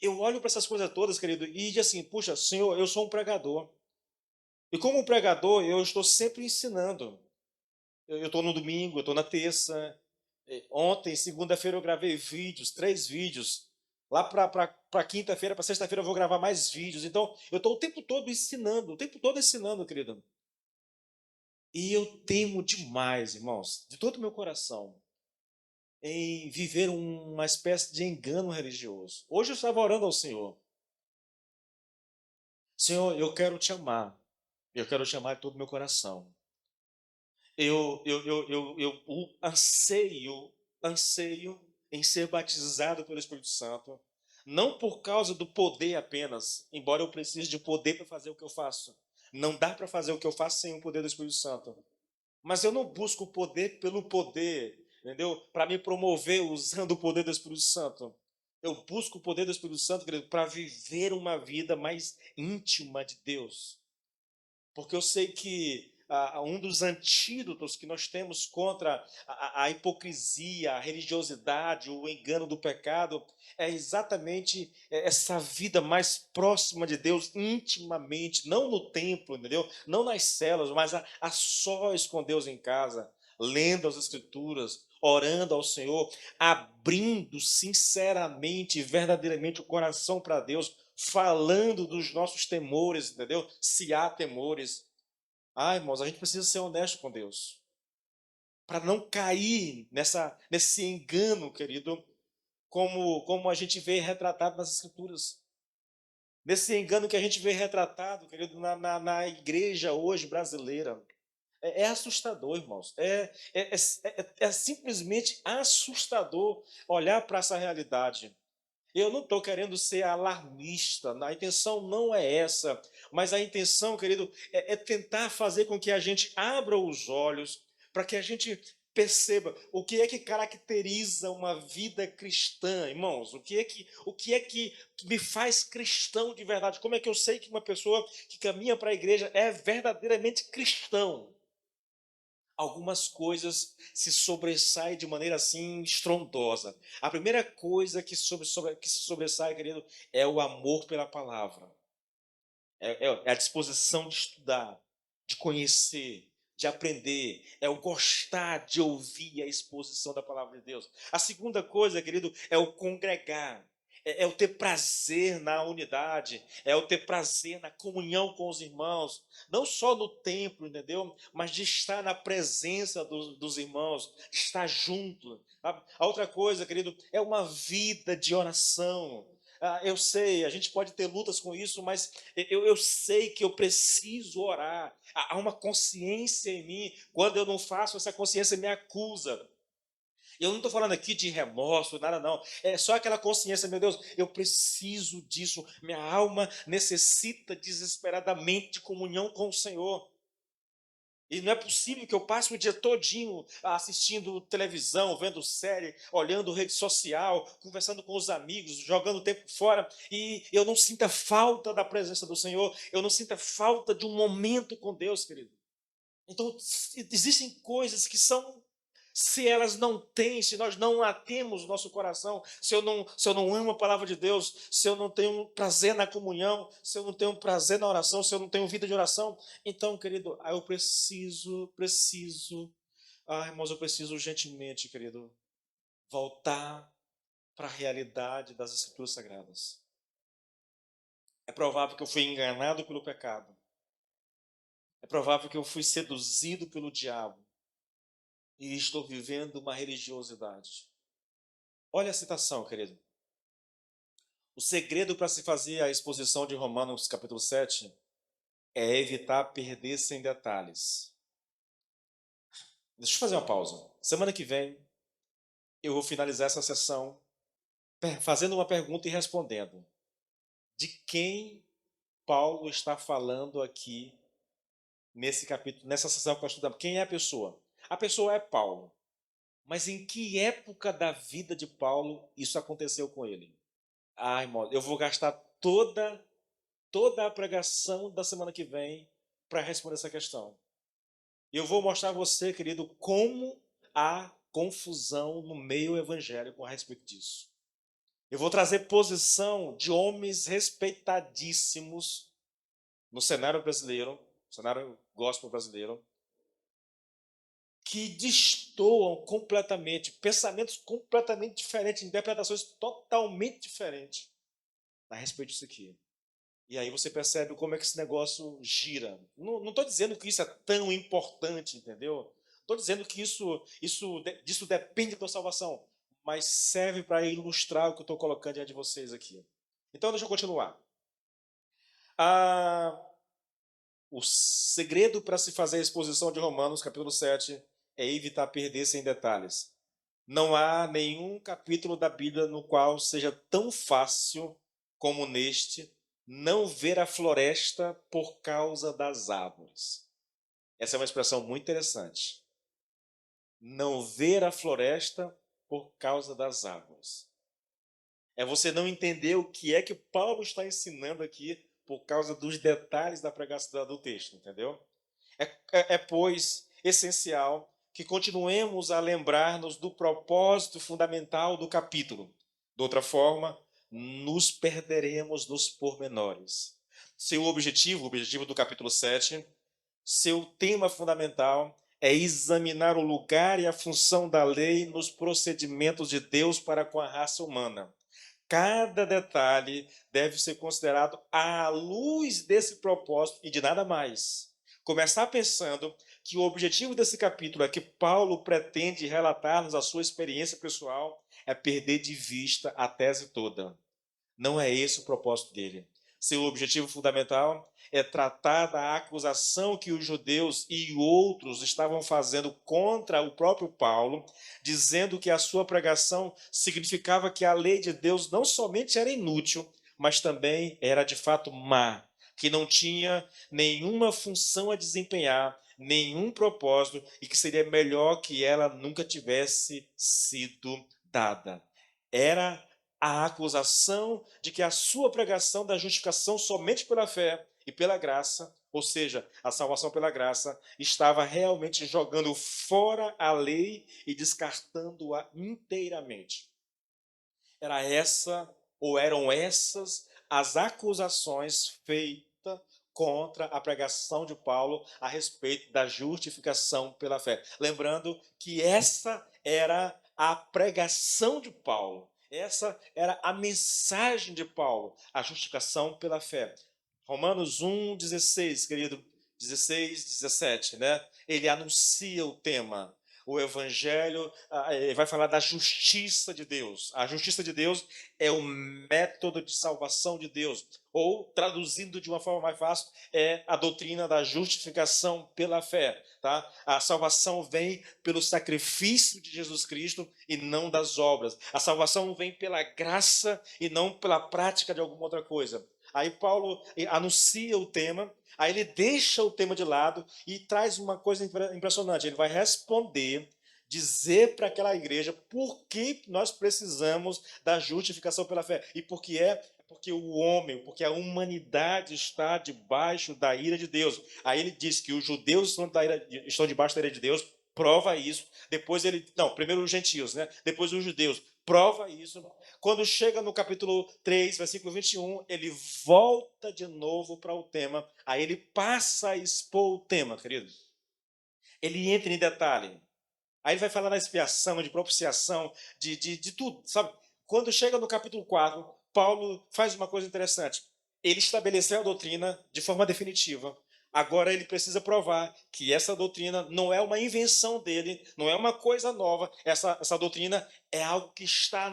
Eu olho para essas coisas todas, querido, e digo assim, puxa, Senhor, eu sou um pregador. E como pregador, eu estou sempre ensinando. Eu estou no domingo, eu estou na terça. Ontem, segunda-feira, eu gravei vídeos, 3 vídeos. Lá para quinta-feira, para sexta-feira, eu vou gravar mais vídeos. Então, eu estou o tempo todo ensinando, querido. E eu temo demais, irmãos, de todo o meu coração, em viver uma espécie de engano religioso. Hoje eu estava orando ao Senhor. Senhor, eu quero te amar. Eu quero te amar de todo o meu coração. Eu anseio em ser batizado pelo Espírito Santo, não por causa do poder apenas, embora eu precise de poder para fazer o que eu faço. Não dá para fazer o que eu faço sem o poder do Espírito Santo. Mas eu não busco o poder pelo poder, entendeu? Para me promover usando o poder do Espírito Santo. Eu busco o poder do Espírito Santo, querido, para viver uma vida mais íntima de Deus. Porque eu sei que um dos antídotos que nós temos contra a hipocrisia, a religiosidade, o engano do pecado, é exatamente essa vida mais próxima de Deus, intimamente, não no templo, entendeu? Não nas celas, mas a sós com Deus em casa, lendo as Escrituras, orando ao Senhor, abrindo sinceramente, verdadeiramente o coração para Deus, falando dos nossos temores, entendeu? Se há temores. Ah, irmãos, a gente precisa ser honesto com Deus. Para não cair nesse engano, querido, como a gente vê retratado nas Escrituras. Nesse engano que a gente vê retratado, querido, na igreja hoje brasileira. É assustador, irmãos. É simplesmente assustador olhar para essa realidade. Eu não estou querendo ser alarmista, a intenção não é essa, mas a intenção, querido, é tentar fazer com que a gente abra os olhos para que a gente perceba o que é que caracteriza uma vida cristã, irmãos. O que é que me faz cristão de verdade? Como é que eu sei que uma pessoa que caminha para a igreja é verdadeiramente cristão? Algumas coisas se sobressaem de maneira assim estrondosa. A primeira coisa que se sobressai, querido, é o amor pela palavra. É a disposição de estudar, de conhecer, de aprender, é o gostar de ouvir a exposição da palavra de Deus. A segunda coisa, querido, é o congregar. É o ter prazer na unidade, é o ter prazer na comunhão com os irmãos, não só no templo, entendeu? Mas de estar na presença dos irmãos, de estar junto. A outra coisa, querido, é uma vida de oração. Eu sei, a gente pode ter lutas com isso, mas eu sei que eu preciso orar. Há uma consciência em mim. Quando eu não faço, essa consciência me acusa. Eu não estou falando aqui de remorso, nada não. É só aquela consciência, meu Deus, eu preciso disso. Minha alma necessita desesperadamente de comunhão com o Senhor. E não é possível que eu passe o dia todinho assistindo televisão, vendo série, olhando rede social, conversando com os amigos, jogando tempo fora, e eu não sinta falta da presença do Senhor, eu não sinta falta de um momento com Deus, querido. Então, existem coisas que são, se elas não têm, se nós não a temos no nosso coração, se eu não amo a palavra de Deus, se eu não tenho prazer na comunhão, se eu não tenho prazer na oração, se eu não tenho vida de oração, então, querido, eu preciso, irmãos, eu preciso urgentemente, querido, voltar para a realidade das Escrituras Sagradas. É provável que eu fui enganado pelo pecado. É provável que eu fui seduzido pelo diabo. E estou vivendo uma religiosidade. Olha a citação, querido. O segredo para se fazer a exposição de Romanos capítulo 7 é evitar perder-se em detalhes. Deixa eu fazer uma pausa. Semana que vem eu vou finalizar essa sessão fazendo uma pergunta e respondendo. De quem Paulo está falando aqui nesse capítulo, nessa sessão que nós estudamos? Quem é a pessoa? A pessoa é Paulo. Mas em que época da vida de Paulo isso aconteceu com ele? Irmão, eu vou gastar toda a pregação da semana que vem para responder essa questão. Eu vou mostrar a você, querido, como há confusão no meio evangélico a respeito disso. Eu vou trazer posição de homens respeitadíssimos no cenário brasileiro, cenário gospel brasileiro, que destoam completamente, pensamentos completamente diferentes, interpretações totalmente diferentes a respeito disso aqui. E aí você percebe como é que esse negócio gira. Não estou dizendo que isso é tão importante, entendeu? Estou dizendo que disso depende da salvação, mas serve para ilustrar o que eu estou colocando diante de vocês aqui. Então, deixa eu continuar. O segredo para se fazer a exposição de Romanos, capítulo 7, é evitar perder-se em detalhes. Não há nenhum capítulo da Bíblia no qual seja tão fácil como neste não ver a floresta por causa das árvores. Essa é uma expressão muito interessante. Não ver a floresta por causa das árvores. É você não entender o que é que Paulo está ensinando aqui por causa dos detalhes da pregação do texto, entendeu? Pois, essencial que continuemos a lembrar-nos do propósito fundamental do capítulo. De outra forma, nos perderemos nos pormenores. O objetivo do capítulo 7, seu tema fundamental é examinar o lugar e a função da lei nos procedimentos de Deus para com a raça humana. Cada detalhe deve ser considerado à luz desse propósito e de nada mais. Começar pensando que o objetivo desse capítulo é que Paulo pretende relatar-nos a sua experiência pessoal, é perder de vista a tese toda. Não é esse o propósito dele. Seu objetivo fundamental é tratar da acusação que os judeus e outros estavam fazendo contra o próprio Paulo, dizendo que a sua pregação significava que a lei de Deus não somente era inútil, mas também era de fato má, que não tinha nenhuma função a desempenhar, nenhum propósito e que seria melhor que ela nunca tivesse sido dada. Era a acusação de que a sua pregação da justificação somente pela fé e pela graça, ou seja, a salvação pela graça, estava realmente jogando fora a lei e descartando-a inteiramente. Eram essas as acusações feitas contra a pregação de Paulo a respeito da justificação pela fé. Lembrando que essa era a pregação de Paulo. Essa era a mensagem de Paulo, a justificação pela fé. Romanos 1:16, querido, 16, 17, né? Ele anuncia o tema. O evangelho ele vai falar da justiça de Deus. A justiça de Deus é o método de salvação de Deus. Ou, traduzindo de uma forma mais fácil, é a doutrina da justificação pela fé. Tá? A salvação vem pelo sacrifício de Jesus Cristo e não das obras. A salvação vem pela graça e não pela prática de alguma outra coisa. Aí Paulo anuncia o tema, aí ele deixa o tema de lado e traz uma coisa impressionante. Ele vai responder, dizer para aquela igreja por que nós precisamos da justificação pela fé. E por que é? Porque o homem, porque a humanidade está debaixo da ira de Deus. Aí ele diz que os judeus estão debaixo da ira de Deus, prova isso. Depois ele, não, primeiro os gentios, né? Depois os judeus, prova isso. Quando chega no capítulo 3, versículo 21, ele volta de novo para o tema. Aí ele passa a expor o tema, querido. Ele entra em detalhe. Aí ele vai falar da expiação, de propiciação, de tudo, sabe? Quando chega no capítulo 4, Paulo faz uma coisa interessante. Ele estabeleceu a doutrina de forma definitiva. Agora ele precisa provar que essa doutrina não é uma invenção dele, não é uma coisa nova. Essa doutrina é algo que está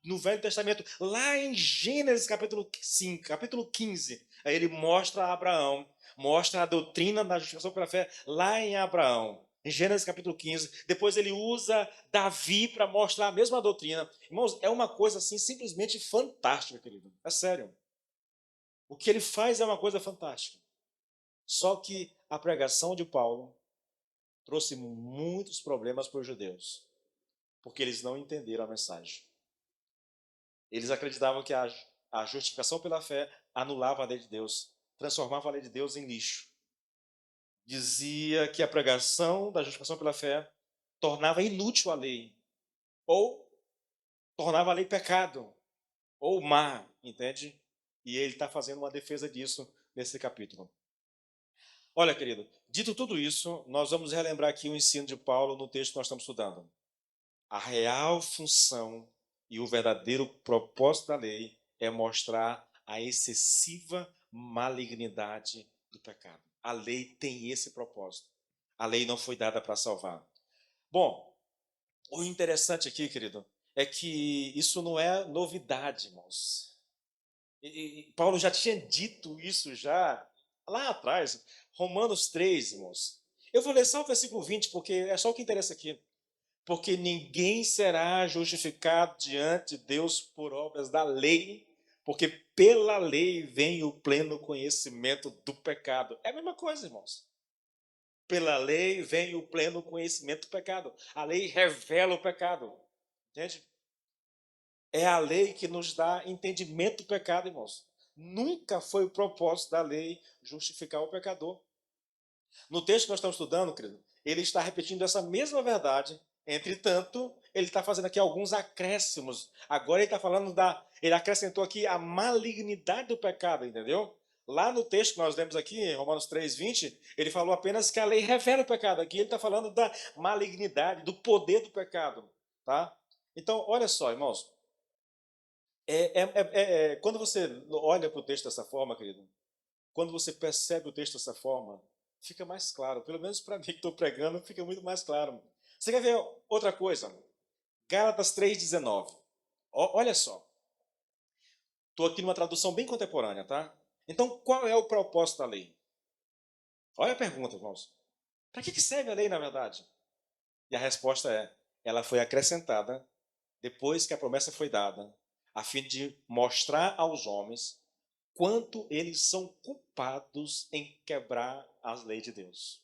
no Velho Testamento, lá em Gênesis capítulo 5, capítulo 15. Aí ele mostra a Abraão, mostra a doutrina da justificação pela fé lá em Abraão. Em Gênesis capítulo 15, depois ele usa Davi para mostrar a mesma doutrina. Irmãos, é uma coisa assim simplesmente fantástica, querido. É sério. O que ele faz é uma coisa fantástica. Só que a pregação de Paulo trouxe muitos problemas para os judeus, porque eles não entenderam a mensagem. Eles acreditavam que a justificação pela fé anulava a lei de Deus, transformava a lei de Deus em lixo. Dizia que a pregação da justificação pela fé tornava inútil a lei, ou tornava a lei pecado, ou má, entende? E ele está fazendo uma defesa disso nesse capítulo. Olha, querido, dito tudo isso, nós vamos relembrar aqui o ensino de Paulo no texto que nós estamos estudando. A real função e o verdadeiro propósito da lei é mostrar a excessiva malignidade do pecado. A lei tem esse propósito. A lei não foi dada para salvar. Bom, o interessante aqui, querido, é que isso não é novidade, irmãos. Paulo já tinha dito isso já lá atrás, Romanos 3, irmãos. Eu vou ler só o versículo 20, porque é só o que interessa aqui. Porque ninguém será justificado diante de Deus por obras da lei, porque pela lei vem o pleno conhecimento do pecado. É a mesma coisa, irmãos. Pela lei vem o pleno conhecimento do pecado. A lei revela o pecado. Entende? É a lei que nos dá entendimento do pecado, irmãos. Nunca foi o propósito da lei justificar o pecador. No texto que nós estamos estudando, querido, ele está repetindo essa mesma verdade. Entretanto, ele está fazendo aqui alguns acréscimos. Agora ele está falando ele acrescentou aqui a malignidade do pecado, entendeu? Lá no texto que nós lemos aqui, em Romanos 3:20, ele falou apenas que a lei revela o pecado. Aqui ele está falando da malignidade, do poder do pecado. Tá? Então, olha só, irmãos. Quando você olha para o texto dessa forma, querido, quando você percebe o texto dessa forma, fica mais claro. Pelo menos para mim que estou pregando, fica muito mais claro. Você quer ver outra coisa? Gálatas 3:19. Olha só. Estou aqui numa tradução bem contemporânea, tá? Então, qual é o propósito da lei? Olha a pergunta, irmãos. Para que serve a lei, na verdade? E a resposta é: ela foi acrescentada depois que a promessa foi dada, a fim de mostrar aos homens quanto eles são culpados em quebrar as leis de Deus.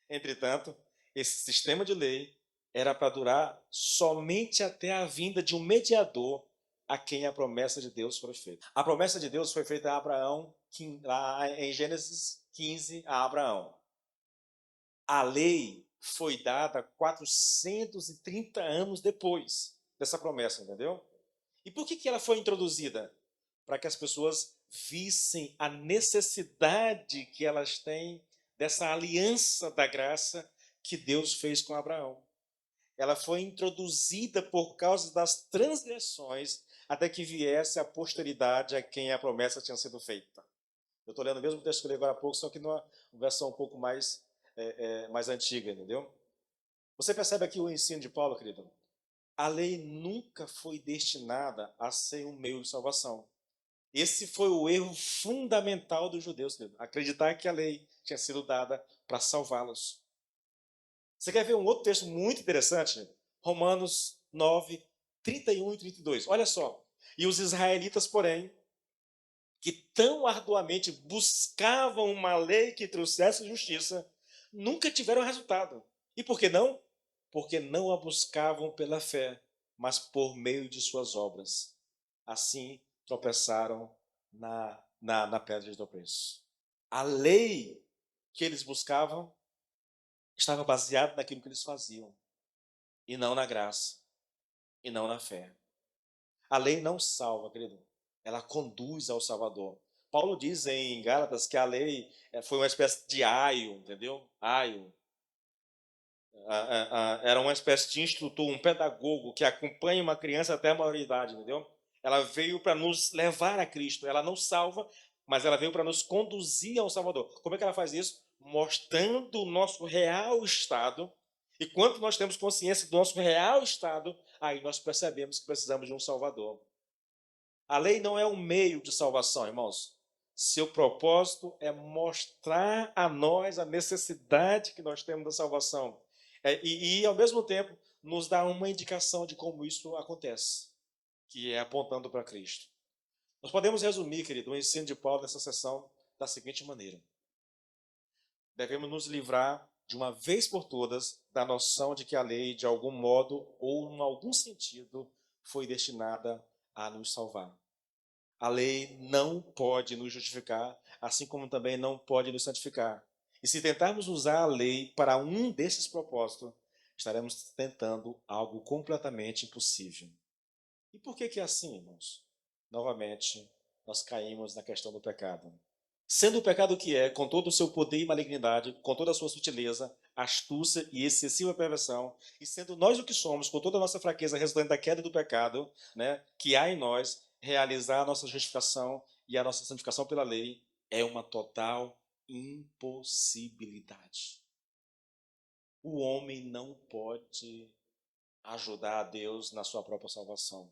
Entretanto, esse sistema de lei era para durar somente até a vinda de um mediador a quem a promessa de Deus foi feita. A promessa de Deus foi feita a Abraão, lá em Gênesis 15, a Abraão. A lei foi dada 430 anos depois dessa promessa, entendeu? E por que ela foi introduzida? Para que as pessoas vissem a necessidade que elas têm dessa aliança da graça que Deus fez com Abraão. Ela foi introduzida por causa das transgressões até que viesse a posteridade a quem a promessa tinha sido feita. Eu estou lendo o mesmo texto que eu li agora há pouco, só que numa versão um pouco mais antiga, entendeu? Você percebe aqui o ensino de Paulo, querido? A lei nunca foi destinada a ser um meio de salvação. Esse foi o erro fundamental dos judeus, querido. Acreditar que a lei tinha sido dada para salvá-los. Você quer ver um outro texto muito interessante? Romanos 9, 31 e 32. Olha só. E os israelitas, porém, que tão arduamente buscavam uma lei que trouxesse justiça, nunca tiveram resultado. E por que não? Porque não a buscavam pela fé, mas por meio de suas obras. Assim tropeçaram na pedra de tropeço. A lei que eles buscavam estava baseada naquilo que eles faziam, e não na graça, e não na fé. A lei não salva, querido. Ela conduz ao Salvador. Paulo diz em Gálatas que a lei foi uma espécie de aio, entendeu? Aio. Era uma espécie de instrutor, um pedagogo que acompanha uma criança até a maioridade, entendeu? Ela veio para nos levar a Cristo. Ela não salva, mas ela veio para nos conduzir ao Salvador. Como é que ela faz isso? Mostrando o nosso real estado. E quando nós temos consciência do nosso real estado, aí nós percebemos que precisamos de um Salvador. A lei não é um meio de salvação, irmãos. Seu propósito é mostrar a nós a necessidade que nós temos da salvação. Ao mesmo tempo, nos dá uma indicação de como isso acontece, que é apontando para Cristo. Nós podemos resumir, querido, o ensino de Paulo nessa sessão da seguinte maneira. Devemos nos livrar, de uma vez por todas, da noção de que a lei, de algum modo ou em algum sentido, foi destinada a nos salvar. A lei não pode nos justificar, assim como também não pode nos santificar. E se tentarmos usar a lei para um desses propósitos, estaremos tentando algo completamente impossível. E por que é assim, irmãos? Novamente, nós caímos na questão do pecado. Sendo o pecado que é, com todo o seu poder e malignidade, com toda a sua sutileza, astúcia e excessiva perversão, e sendo nós o que somos, com toda a nossa fraqueza resultante da queda do pecado, né, que há em nós, realizar a nossa justificação e a nossa santificação pela lei é uma total impossibilidade. O homem não pode ajudar a Deus na sua própria salvação.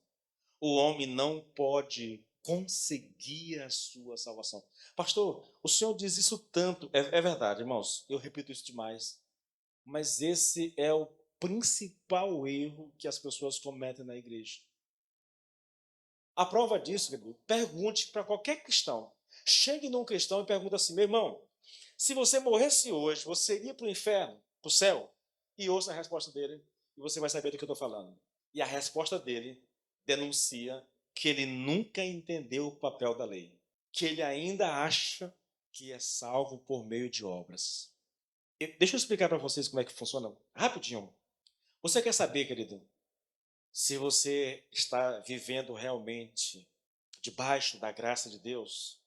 O homem não pode conseguir a sua salvação. Pastor, o senhor diz isso tanto. É verdade, irmãos, eu repito isso demais. Mas esse é o principal erro que as pessoas cometem na igreja. A prova disso, pergunte para qualquer cristão. Chegue num cristão e pergunte assim, meu irmão, se você morresse hoje, você iria para o inferno, para o céu? E ouça a resposta dele e você vai saber do que eu estou falando. E a resposta dele denuncia que ele nunca entendeu o papel da lei, que ele ainda acha que é salvo por meio de obras. Deixa eu explicar para vocês como é que funciona rapidinho. Você quer saber, querido, se você está vivendo realmente debaixo da graça de Deus,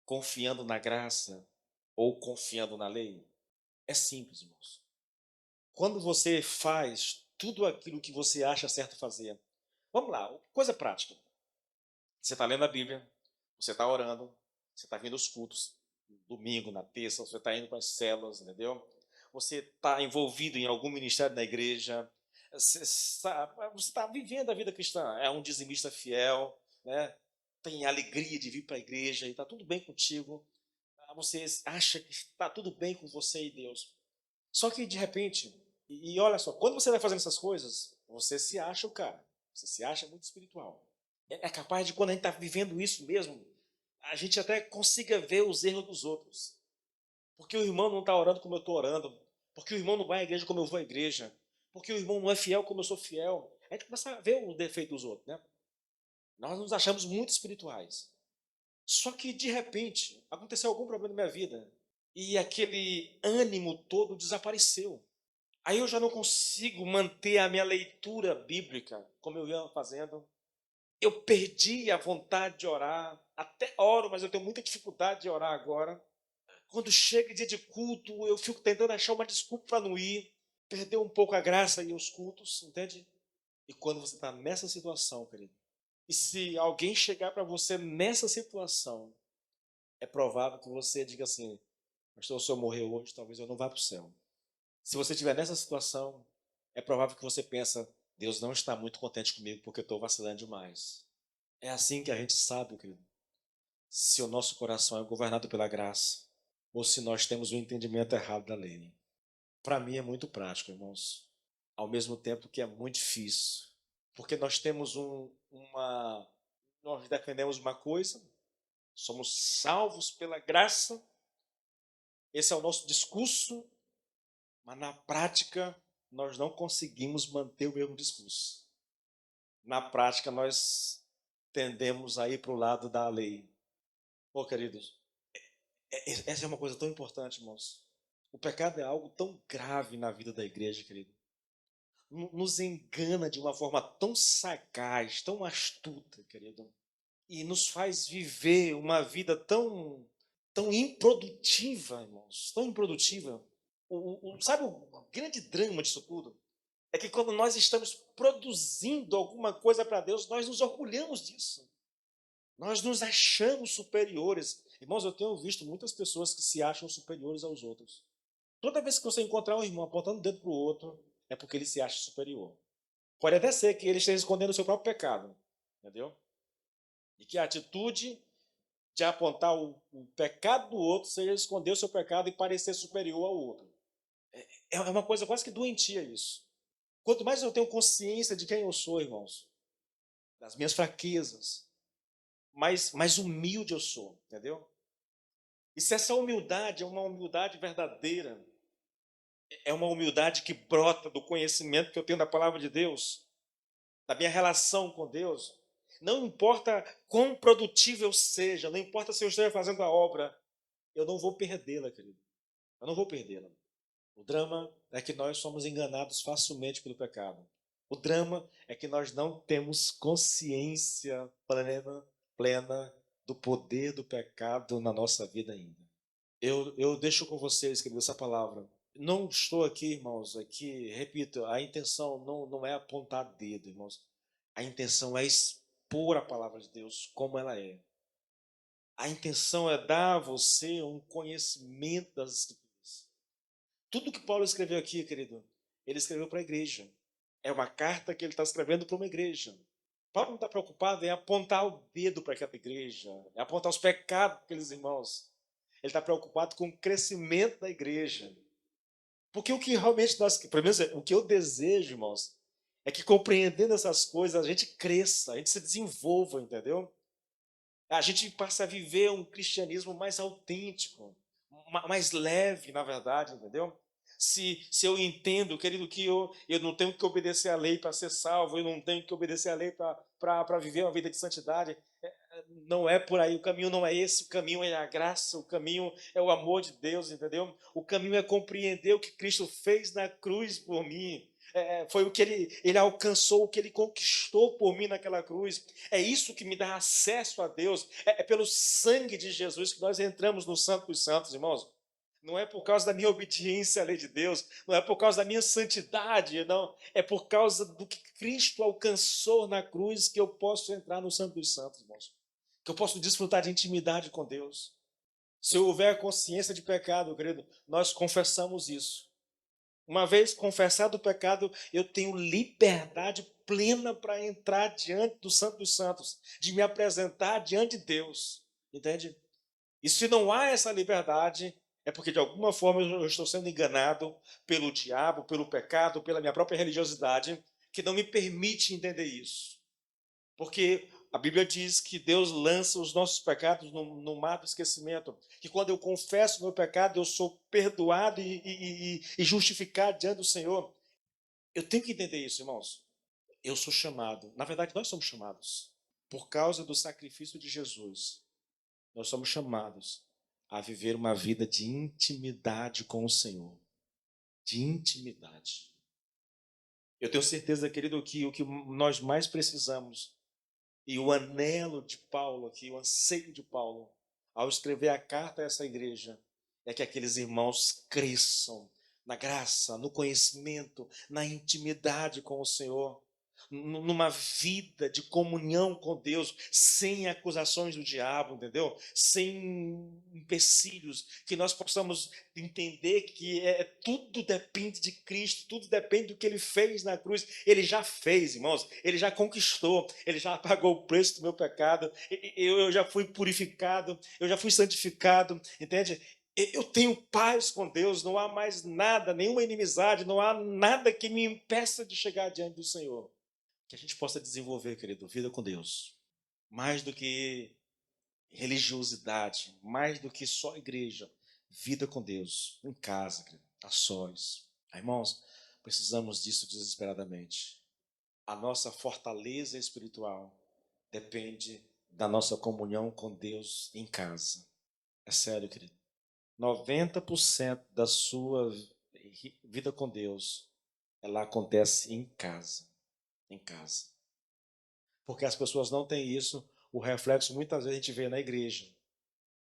confiando na graça ou confiando na lei? É simples, irmãos. Quando você faz tudo aquilo que você acha certo fazer, vamos lá, coisa prática. Você está lendo a Bíblia, você está orando, você está vindo aos cultos, domingo, na terça, você está indo para as células, entendeu? Você está envolvido em algum ministério na igreja, você está vivendo a vida cristã, é um dizimista fiel, né? Tem alegria de vir para a igreja e está tudo bem contigo, você acha que está tudo bem com você e Deus. Só que, de repente, e olha só, quando você vai fazendo essas coisas, você se acha o cara, você se acha muito espiritual. É capaz de, quando a gente está vivendo isso mesmo, a gente até consiga ver os erros dos outros. Porque o irmão não está orando como eu estou orando. Porque o irmão não vai à igreja como eu vou à igreja. Porque o irmão não é fiel como eu sou fiel. A gente começa a ver o defeito dos outros, né? Nós nos achamos muito espirituais. Só que, de repente, aconteceu algum problema na minha vida. E aquele ânimo todo desapareceu. Aí eu já não consigo manter a minha leitura bíblica como eu ia fazendo. Eu perdi a vontade de orar. até oro, mas eu tenho muita dificuldade de orar agora. Quando chega dia de culto, eu fico tentando achar uma desculpa para não ir, perder um pouco a graça e os cultos, entende? E quando você está nessa situação, querido, e se alguém chegar para você nessa situação, é provável que você diga assim: pastor, se eu morrer hoje, talvez eu não vá para o céu. Se você estiver nessa situação, é provável que você pensa: Deus não está muito contente comigo porque eu estou vacilando demais. É assim que a gente sabe, querido, se o nosso coração é governado pela graça ou se nós temos o entendimento errado da lei. Para mim é muito prático, irmãos, ao mesmo tempo que é muito difícil, porque nós temos nós defendemos uma coisa, somos salvos pela graça, esse é o nosso discurso, mas na prática nós não conseguimos manter o mesmo discurso. Na prática nós tendemos a ir para o lado da lei. Pô, queridos, essa é uma coisa tão importante, irmãos. O pecado é algo tão grave na vida da igreja, querido. Nos engana de uma forma tão sagaz, tão astuta, querido. E nos faz viver uma vida tão improdutiva, irmãos. Tão improdutiva. Sabe o grande drama disso tudo? É que quando nós estamos produzindo alguma coisa para Deus, nós nos orgulhamos disso. Nós nos achamos superiores. Irmãos, eu tenho visto muitas pessoas que se acham superiores aos outros. Toda vez que você encontrar um irmão apontando o dedo para o outro, é porque ele se acha superior. Pode até ser que ele esteja escondendo o seu próprio pecado, entendeu? E que a atitude de apontar o pecado do outro seja esconder o seu pecado e parecer superior ao outro. É uma coisa quase que doentia isso. Quanto mais eu tenho consciência de quem eu sou, irmãos, das minhas fraquezas, mais humilde eu sou, entendeu? E se essa humildade é uma humildade verdadeira, é uma humildade que brota do conhecimento que eu tenho da palavra de Deus, da minha relação com Deus, não importa quão produtivo eu seja, não importa se eu esteja fazendo a obra, eu não vou perdê-la, querido. Eu não vou perdê-la. O drama é que nós somos enganados facilmente pelo pecado. O drama é que nós não temos consciência plena do poder do pecado na nossa vida ainda. Eu deixo com vocês, querido, essa palavra. Não estou aqui, irmãos, aqui, repito, a intenção não é apontar dedo, irmãos. A intenção é expor a palavra de Deus como ela é. A intenção é dar a você um conhecimento das Escrituras. Tudo que Paulo escreveu aqui, querido, ele escreveu para a igreja. É uma carta que ele está escrevendo para uma igreja. Paulo não está preocupado em apontar o dedo para aquela igreja, em apontar os pecados daqueles irmãos. Ele está preocupado com o crescimento da igreja. Porque o que realmente nós, pelo menos o que eu desejo, irmãos, é que compreendendo essas coisas a gente cresça, a gente se desenvolva, entendeu? A gente passa a viver um cristianismo mais autêntico, mais leve, na verdade, entendeu? Se eu entendo, querido, que eu não tenho que obedecer à lei para ser salvo, eu não tenho que obedecer à lei para viver uma vida de santidade, não é por aí, o caminho não é esse, o caminho é a graça, o caminho é o amor de Deus, entendeu? O caminho é compreender o que Cristo fez na cruz por mim. Foi o que ele alcançou, o que ele conquistou por mim naquela cruz. É isso que me dá acesso a Deus. É pelo sangue de Jesus que nós entramos no Santo dos Santos, irmãos. Não é por causa da minha obediência à lei de Deus, não é por causa da minha santidade, não. É por causa do que Cristo alcançou na cruz que eu posso entrar no Santo dos Santos, irmãos. Que eu posso desfrutar de intimidade com Deus. Se houver consciência de pecado, querido, nós confessamos isso. Uma vez confessado o pecado, eu tenho liberdade plena para entrar diante do Santo dos Santos, de me apresentar diante de Deus. Entende? E se não há essa liberdade, é porque de alguma forma eu estou sendo enganado pelo diabo, pelo pecado, pela minha própria religiosidade, que não me permite entender isso. Porque a Bíblia diz que Deus lança os nossos pecados no mar do esquecimento. Que quando eu confesso o meu pecado, eu sou perdoado e justificado diante do Senhor. Eu tenho que entender isso, irmãos. Eu sou chamado, na verdade, nós somos chamados, por causa do sacrifício de Jesus, nós somos chamados a viver uma vida de intimidade com o Senhor. De intimidade. Eu tenho certeza, querido, que o que nós mais precisamos E o anelo de Paulo aqui, o anseio de Paulo, ao escrever a carta a essa igreja, é que aqueles irmãos cresçam na graça, no conhecimento, na intimidade com o Senhor, numa vida de comunhão com Deus, sem acusações do diabo, entendeu? Sem empecilhos, que nós possamos entender que tudo depende de Cristo, tudo depende do que Ele fez na cruz. Ele já fez, irmãos, Ele já conquistou, Ele já pagou o preço do meu pecado, eu já fui purificado, eu já fui santificado, entende? Eu tenho paz com Deus, não há mais nada, nenhuma inimizade, não há nada que me impeça de chegar diante do Senhor. Que a gente possa desenvolver, querido, vida com Deus. Mais do que religiosidade, mais do que só igreja. Vida com Deus, em casa, querido, a sós. Irmãos, precisamos disso desesperadamente. A nossa fortaleza espiritual depende da nossa comunhão com Deus em casa. É sério, querido. 90% da sua vida com Deus, ela acontece em casa. Em casa. Porque as pessoas não têm isso, o reflexo muitas vezes a gente vê na igreja.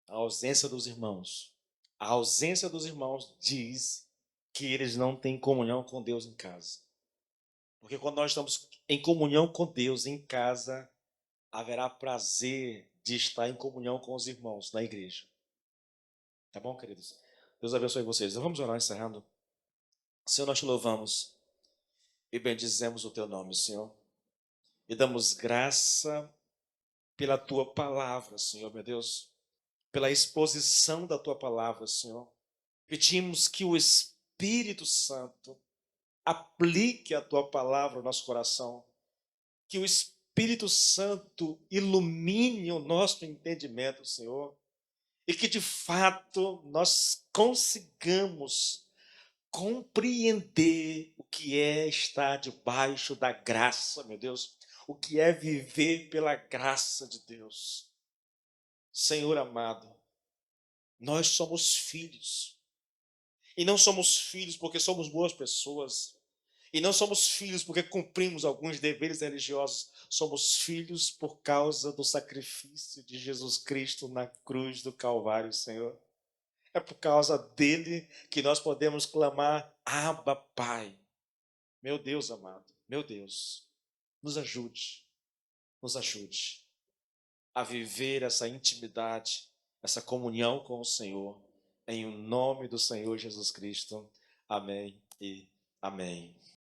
A ausência dos irmãos. A ausência dos irmãos diz que eles não têm comunhão com Deus em casa. Porque quando nós estamos em comunhão com Deus em casa, haverá prazer de estar em comunhão com os irmãos na igreja. Tá bom, queridos? Deus abençoe vocês. Vamos orar encerrando. Senhor, nós te louvamos e bendizemos o teu nome, Senhor. E damos graça pela tua palavra, Senhor, meu Deus. Pela exposição da tua palavra, Senhor. Pedimos que o Espírito Santo aplique a tua palavra ao nosso coração. Que o Espírito Santo ilumine o nosso entendimento, Senhor. E que de fato nós consigamos compreender o que é estar debaixo da graça, meu Deus. O que é viver pela graça de Deus. Senhor amado, nós somos filhos. E não somos filhos porque somos boas pessoas. E não somos filhos porque cumprimos alguns deveres religiosos. Somos filhos por causa do sacrifício de Jesus Cristo na cruz do Calvário, Senhor. É por causa dele que nós podemos clamar: Abba, Pai. Meu Deus amado, meu Deus, nos ajude a viver essa intimidade, essa comunhão com o Senhor, em o nome do Senhor Jesus Cristo. Amém e amém.